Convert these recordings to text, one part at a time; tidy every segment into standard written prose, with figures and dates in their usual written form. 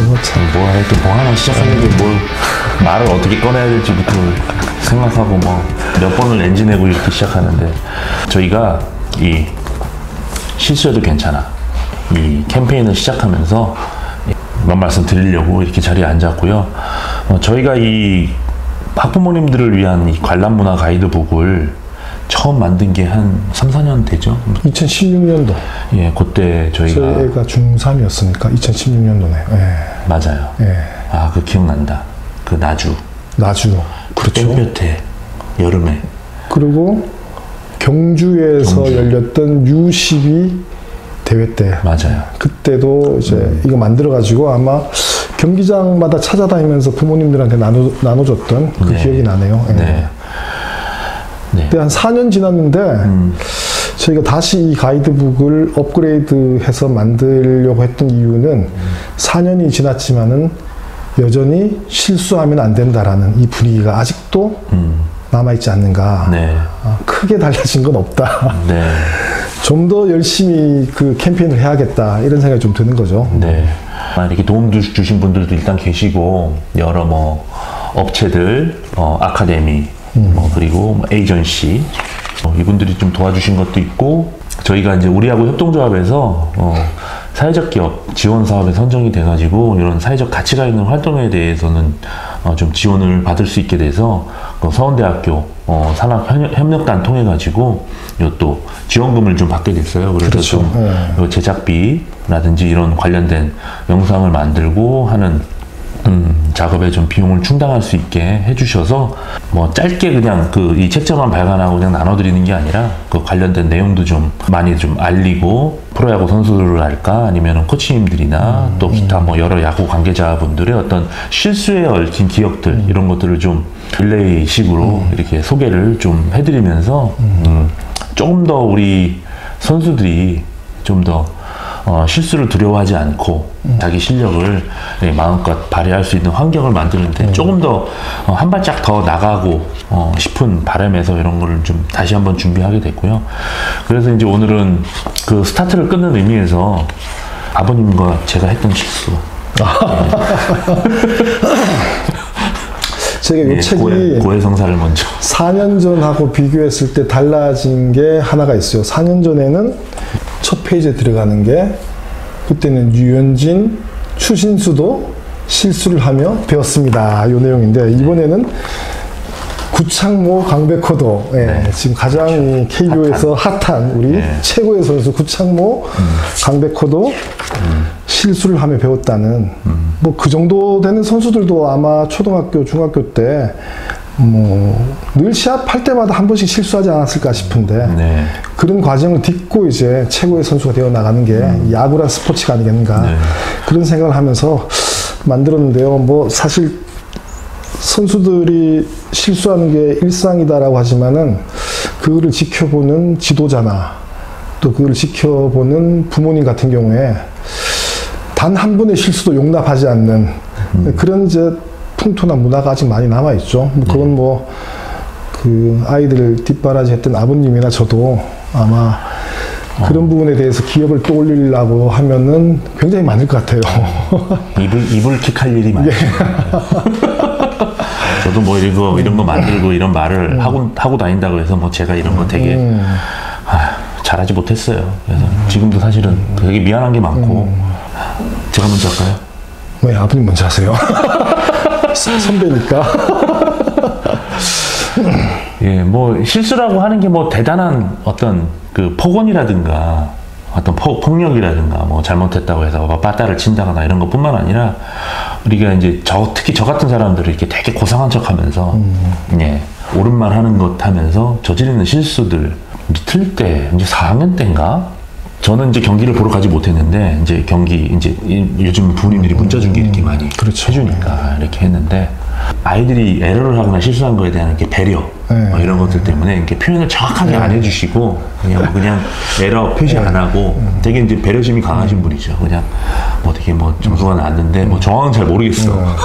뭐 이렇게 뭐 하나 시작하는데 뭘 말을 어떻게 꺼내야 될지부터 생각하고 뭐 몇 번을 엔진 내고 이렇게 시작하는데 저희가 이 실수해도 괜찮아 이 캠페인을 시작하면서 몇 말씀 드리려고 이렇게 자리에 앉았고요. 저희가 이 학부모님들을 위한 이 관람문화 가이드북을 처음 만든 게 한 3, 4년 되죠? 2016년도. 예, 그때 저희가 중3이었으니까 2016년도네. 예. 맞아요. 예. 아, 그 기억난다. 그 나주. 그렇죠. 땡볕에 여름에. 그리고 경주. 열렸던 U12 대회 때. 맞아요. 그때도 이제 이거 만들어가지고 아마 경기장마다 찾아다니면서 부모님들한테 나눠줬던 그 네. 기억이 나네요. 예. 네. 그때 한 4년 지났는데 저희가 다시 이 가이드북을 업그레이드해서 만들려고 했던 이유는 4년이 지났지만은 여전히 실수하면 안 된다라는 이 분위기가 아직도 남아있지 않는가. 네. 크게 달라진 건 없다. 네. 좀 더 열심히 그 캠페인을 해야겠다 이런 생각이 좀 드는 거죠. 네. 이렇게 도움 주신 분들도 일단 계시고 여러 뭐 업체들, 아카데미, 그리고 뭐 에이전시 이분들이 좀 도와주신 것도 있고 저희가 이제 우리하고 협동조합에서 사회적 기업 지원 사업에 선정이 돼가지고 이런 사회적 가치가 있는 활동에 대해서는 좀 지원을 받을 수 있게 돼서 서원대학교 산학협력단 통해 가지고 또 지원금을 좀 받게 됐어요. 그래서 그렇죠. 좀 제작비라든지 이런 관련된 영상을 만들고 하는 작업에 좀 비용을 충당할 수 있게 해주셔서 뭐 짧게 그냥 이 책자만 발간하고 그냥 나눠드리는 게 아니라 그 관련된 내용도 좀 많이 좀 알리고 프로야구 선수들할까 아니면 코치님들이나 또 기타 뭐 여러 야구 관계자분들의 어떤 실수에 얽힌 기억들 이런 것들을 좀 릴레이식으로 이렇게 소개를 좀 해드리면서 조금 더 우리 선수들이 좀 더 실수를 두려워하지 않고 자기 실력을 마음껏 발휘할 수 있는 환경을 만드는데 조금 더 한 발짝 더 나가고 싶은 바람에서 이런 거를 좀 다시 한번 준비하게 됐고요. 그래서 이제 오늘은 그 스타트를 끊는 의미에서 아버님과 제가 했던 실수. 제가 이 책이 고해성사를 먼저 4년 전하고 비교했을 때 달라진 게 하나가 있어요. 4년 전에는 첫 페이지에 들어가는 게 그때는 유현진, 추신수도 실수를 하며 배웠습니다. 이 내용인데 이번에는 구창모, 강백호도 지금 가장 KBO에서 핫한 우리 최고의 선수 구창모, 강백호도 실수를 하며 배웠다는 뭐 그 정도 되는 선수들도 아마 초등학교, 중학교 때 뭐 늘 시합할 때마다 한 번씩 실수하지 않았을까 싶은데 그런 과정을 딛고 이제 최고의 선수가 되어 나가는 게 야구란 스포츠가 아니겠는가 그런 생각을 하면서 만들었는데요. 뭐 사실 선수들이 실수하는 게 일상이다라고 하지만은 그거를 지켜보는 지도자나 또 그걸 지켜보는 부모님 같은 경우에 단 한 번의 실수도 용납하지 않는 그런 이제 풍토나 문화가 아직 많이 남아 있죠. 그건 뭐 그 아이들을 뒷바라지 했던 아버님이나 저도 아마 그런 부분에 대해서 기억을 떠올리려고 하면은 굉장히 많을 것 같아요. 이불킥할 일이 많죠. 저도 뭐 이런 거 만들고 이런 말을 하고 다닌다고 해서 뭐 제가 이런 거 되게 잘하지 못했어요. 그래서 지금도 사실은 되게 미안한 게 많고 제가 먼저 할까요? 네, 아버님 먼저 하세요. 선배니까. 예, 뭐 실수라고 하는 게 뭐 대단한 어떤 그 폭언이라든가 어떤 폭력이라든가 뭐 잘못했다고 해서 빠따를 친다거나 이런 것뿐만 아니라 우리가 이제 특히 저 같은 사람들을 이렇게 되게 고상한 척하면서 옳은 말 하는 것 하면서 저지르는 실수들 틀릴 때 이제 4학년 때인가 저는 이제 경기를 보러 가지 못했는데 이제 요즘 부모님들이 문자 준 게 이렇게 많이 해주니까 이렇게 했는데 아이들이 에러를 하거나 실수한 거에 대한 이렇게 배려 뭐 이런 것들 때문에 이렇게 표현을 정확하게 안 해주시고 그냥 에러 표시 안 하고 되게 이제 배려심이 강하신 분이죠. 그냥 뭐 되게 뭐 점수가 나왔는데 뭐 정확은 잘 모르겠어.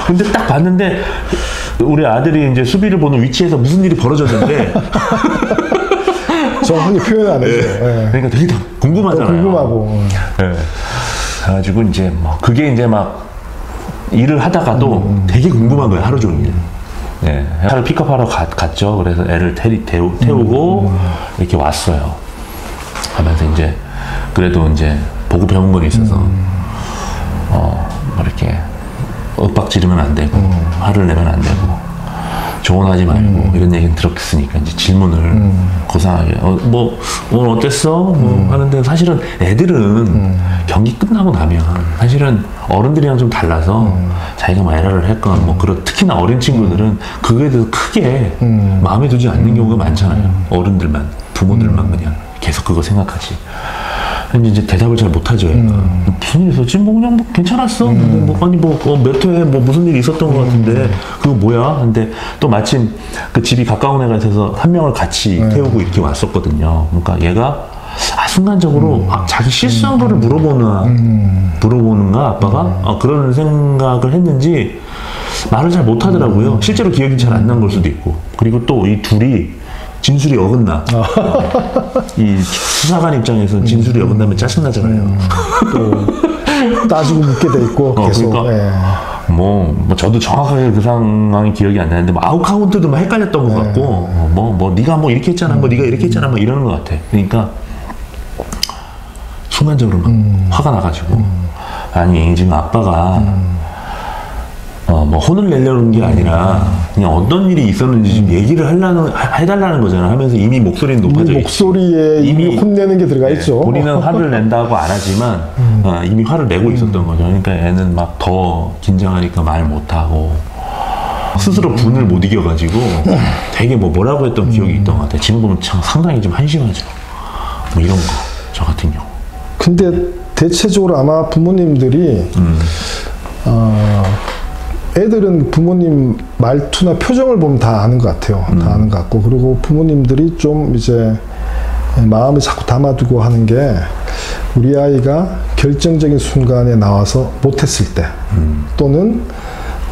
근데 딱 봤는데 우리 아들이 이제 수비를 보는 위치에서 무슨 일이 벌어졌는데 정확하게 표현 안 해요. 그러니까 되게 궁금하잖아요. 궁금하고. 그래가지고 이제 뭐 그게 이제 막 일을 하다가도 되게 궁금한 거예요, 하루 종일. 네, 차를 픽업하러 갔죠. 그래서 애를 태우고 이렇게 왔어요. 하면서 이제 그래도 이제 보고 배운 건 있어서 뭐 이렇게 윽박 지르면 안 되고 화를 내면 안 되고 조언하지 말고 이런 얘기는 들었으니까 이제 질문을 고상하게 뭐 오늘 어땠어? 뭐 하는데 사실은 애들은 경기 끝나고 나면 사실은 어른들이랑 좀 달라서 자기가 뭐 에러를 했건 뭐 그런 특히나 어린 친구들은 그거에 대해서 크게 마음에 두지 않는 경우가 많잖아요. 어른들만 부모들만 그냥 계속 그거 생각하지. 근데 이제 대답을 잘 못하죠. 무슨 일 있었지? 뭐 그냥 뭐 괜찮았어. 뭐 아니 몇 회에 뭐 무슨 일이 있었던 것 같은데 그거 뭐야? 근데 또 마침 그 집이 가까운 애가 있어서 한 명을 같이 태우고 이렇게 왔었거든요. 그러니까 얘가 순간적으로 자기 실수한 거를 물어보는가 아빠가 그런 생각을 했는지 말을 잘 못하더라고요. 실제로 기억이 잘 안 난 걸 수도 있고. 그리고 또 이 둘이 진술이 어긋나. 이 수사관 입장에서 진술이 어긋나면 짜증나잖아요. 또 따지고 묻게 돼 있고 계속. 그러니까 예. 뭐 저도 정확하게 그 상황이 기억이 안 나는데 뭐 아웃카운트도 막 헷갈렸던 것 같고 뭐 네가 뭐 이렇게 했잖아, 뭐 네가 이렇게 했잖아, 뭐 이러는 것 같아. 그러니까 순간적으로 막 화가 나가지고 아니 지금 아빠가 뭐 혼을 내려는 게 아니라 그냥 어떤 일이 있었는지 좀 얘기를 해달라는 거잖아 하면서 이미 목소리는 높아져 있지. 목소리에 이미 혼내는 게 들어가 있죠. 본인은 화를 낸다고 안 하지만 이미 화를 내고 있었던 거죠. 그러니까 애는 막 더 긴장하니까 말 못하고 스스로 분을 못 이겨가지고 되게 뭐라고 했던 기억이 있던 것 같아요. 지금 보면 참 상당히 좀 한심하죠. 뭐 이런 거 저 같은 경우. 근데 대체적으로 아마 부모님들이 애들은 부모님 말투나 표정을 보면 다 아는 것 같아요. 다 아는 것 같고. 그리고 부모님들이 좀 이제 마음을 자꾸 담아두고 하는 게 우리 아이가 결정적인 순간에 나와서 못했을 때 또는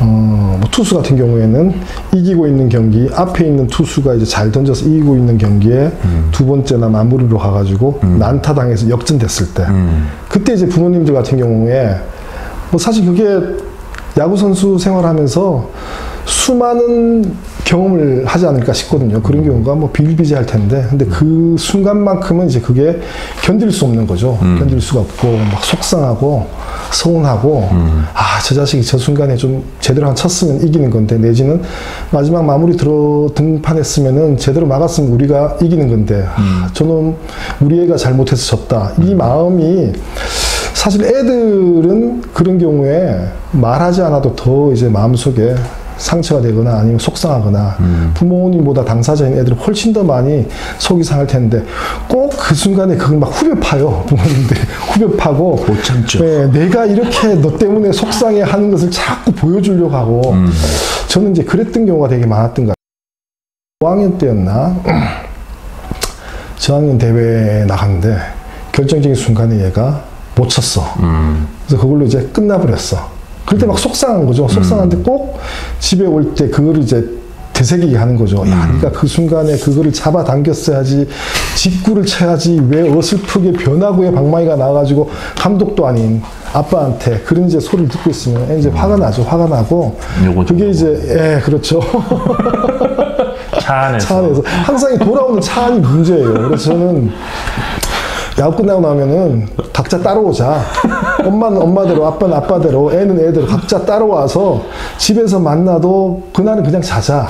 뭐 투수 같은 경우에는 이기고 있는 경기 앞에 있는 투수가 이제 잘 던져서 이기고 있는 경기에 두 번째나 마무리로 가가지고 난타당해서 역전됐을 때 그때 이제 부모님들 같은 경우에 뭐 사실 그게 야구 선수 생활하면서 수많은 경험을 하지 않을까 싶거든요. 그런 경우가 뭐 비일비재할 텐데, 근데 그 순간만큼은 이제 그게 견딜 수 없는 거죠. 견딜 수가 없고 막 속상하고 서운하고 저 자식이 저 순간에 좀 제대로 한 쳤으면 이기는 건데, 내지는 마지막 마무리 등판했으면은 제대로 막았으면 우리가 이기는 건데 저는 우리 애가 잘못해서 졌다. 이 마음이 사실 애들은 그런 경우에 말하지 않아도 더 이제 마음속에 상처가 되거나 아니면 속상하거나 부모님보다 당사자인 애들은 훨씬 더 많이 속이 상할 텐데 꼭 그 순간에 그걸 막 후벼 파요. 부모님들이 후벼 파고 못 참죠. 네, 내가 이렇게 너 때문에 속상해 하는 것을 자꾸 보여주려고 하고 저는 이제 그랬던 경우가 되게 많았던 것 같아요. 5학년 때였나 저학년 대회에 나갔는데 결정적인 순간에 얘가 못 쳤어. 그래서 그걸로 이제 끝나버렸어. 그럴 때 막 속상한 거죠. 속상한데 꼭 집에 올 때 그거를 이제 되새기게 하는 거죠. 야, 그러니까 그 순간에 그거를 잡아당겼어야지, 직구를 쳐야지, 왜 어설프게 변화구에 방망이가 나와가지고 감독도 아닌 아빠한테 그런 이제 소리를 듣고 있으면 이제 화가 나죠. 화가 나고. 그게 이제, 그렇죠. 차 안에서. 차 안에서. 항상 돌아오는 차 안이 문제예요. 그래서 저는 야구 끝나고 나면은 각자 따라오자. 엄마는 엄마대로, 아빠는 아빠대로, 애는 애대로 각자 따라와서 집에서 만나도 그날은 그냥 자자.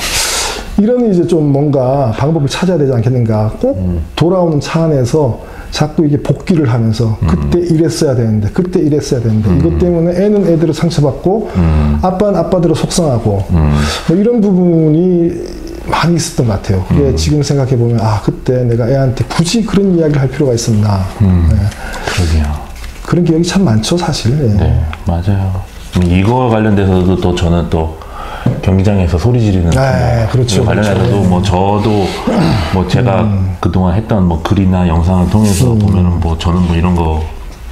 이런 이제 좀 뭔가 방법을 찾아야 되지 않겠는가. 꼭 돌아오는 차 안에서 자꾸 이게 복귀를 하면서 그때 이랬어야 되는데, 그때 이랬어야 되는데, 이것 때문에 애는 애대로 상처받고, 아빠는 아빠대로 속상하고, 뭐 이런 부분이 많이 있었던 것 같아요. 그게 지금 생각해보면, 그때 내가 애한테 굳이 그런 이야기를 할 필요가 있었나. 그러게요. 그런 기억이 참 많죠, 사실. 네, 맞아요. 이거 관련돼서도 또 저는 또 경기장에서 소리 지르는 그렇죠. 관련해서도 그렇죠. 뭐 저도 뭐 제가 그동안 했던 뭐 글이나 영상을 통해서 보면은 뭐 저는 뭐 이런 거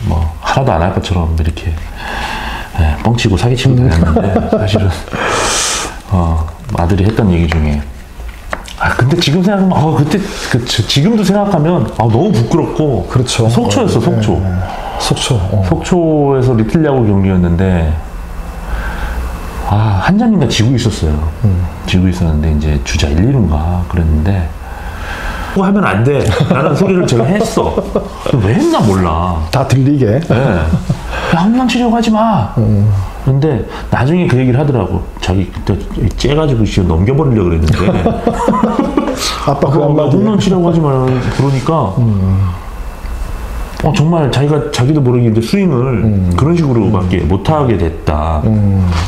뭐 하나도 안 할 것처럼 이렇게 뻥치고 사기치고 다녔는데 사실은 아들이 했던 얘기 중에 근데 지금 생각하면 그때 지금도 생각하면 너무 부끄럽고 그렇죠. 속초였어, 속초. 속초. 속초에서 리틀 야구 경기였는데 한 잔인가 지고 있었어요. 지고 있었는데 이제 주자 1, 2루인가 그랬는데 그거 하면 안 돼 라는 소리를 제가 했어. 왜 했나 몰라. 다 들리게. 네. 야, 홈런 치려고 하지 마. 근데 나중에 그 얘기를 하더라고. 자기 그때 째가지고 지금 넘겨버리려고 그랬는데 아빠 그 한마디. 홈런 치려고 하지 마. 그러니까 정말 자기도 모르게 이제 스윙을 그런 식으로밖에 못하게 됐다.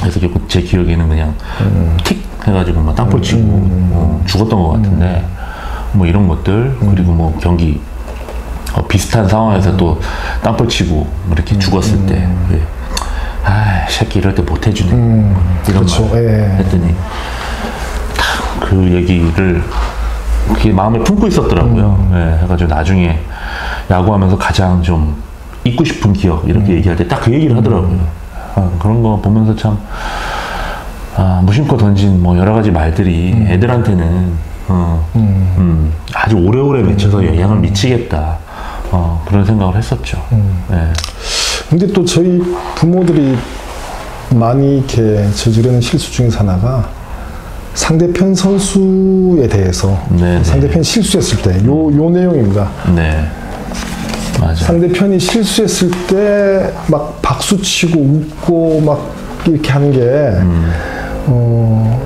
그래서 결국 제 기억에는 그냥 틱 해가지고 막 땅볼 치고 죽었던 것 같은데 뭐 이런 것들 그리고 뭐 경기 비슷한 상황에서 또 땅볼 치고 이렇게 죽었을 때 새끼 이럴 때 못 해주네 이런 그렇죠. 말 했더니 그 얘기를 그게 마음에 품고 있었더라고요. 해가지고 나중에 야구하면서 가장 좀 잊고 싶은 기억 이렇게 얘기할 때 딱 그 얘기를 하더라고요. 그런 거 보면서 참 무심코 던진 뭐 여러 가지 말들이 애들한테는 아주 오래오래 맺혀서 영향을 미치겠다. 그런 생각을 했었죠. 근데 또 저희 부모들이 많이 이렇게 저지르는 실수 중에 하나가 상대편 선수에 대해서 상대편이 실수했을 때 요 내용입니다. 네. 맞아요. 상대편이 실수했을 때 막 박수 치고 웃고 막 이렇게 하는 게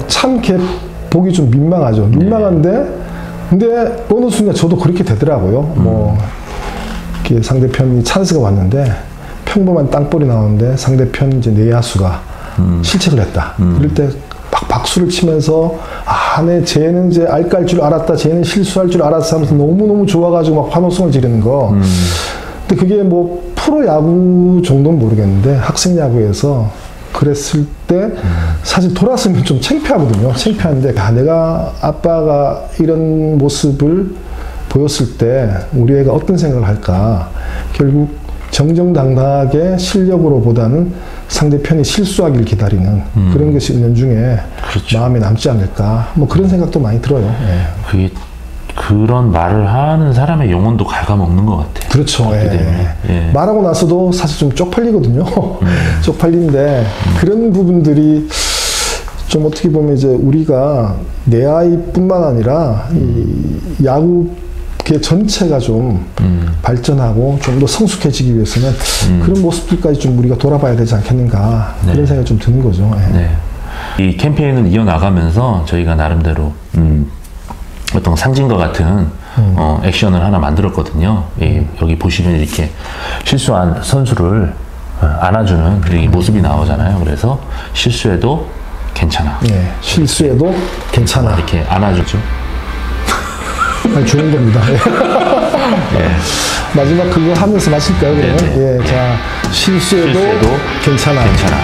참 보기 좀 민망하죠. 민망한데 근데 어느 순간 저도 그렇게 되더라고요. 뭐 이렇게 상대편이 찬스가 왔는데 평범한 땅볼이 나오는데 상대편 이제 내야수가 실책을 했다. 이럴 때 막 박수를 치면서 쟤는 이제 알깔 줄 알았다. 쟤는 실수할 줄 알았어 하면서 너무너무 좋아가지고 막 환호성을 지르는 거. 근데 그게 뭐 프로야구 정도는 모르겠는데 학생 야구에서 그랬을 때 사실 돌아서면 좀 창피하거든요. 창피한데 내가 아빠가 이런 모습을 보였을 때 우리 애가 어떤 생각을 할까. 결국 정정당당하게 실력으로보다는 상대편이 실수하기를 기다리는 그런 것이 은연중에 그렇죠. 마음에 남지 않을까. 뭐 그런 생각도 많이 들어요. 그게 그런 말을 하는 사람의 영혼도 갉아먹는 것 같아요. 그렇죠. 말하고 나서도 사실 좀 쪽팔리거든요. 쪽팔린데 그런 부분들이 좀 어떻게 보면 이제 우리가 내 아이뿐만 아니라 이 야구계 전체가 좀 발전하고 좀 더 성숙해지기 위해서는 그런 모습들까지 좀 우리가 돌아봐야 되지 않겠는가 그런 생각이 좀 드는 거죠. 이 캠페인을 이어나가면서 저희가 나름대로 어떤 상징과 같은 액션을 하나 만들었거든요. 여기 보시면 이렇게 실수한 선수를 안아주는 이 모습이 나오잖아요. 그래서 실수해도 괜찮아. 실수해도 괜찮아. 이렇게 안아주죠. 좋은 겁니다. 마지막 그거 하면서 마실까요? 그러면? 자, 실수해도 괜찮아. 괜찮아.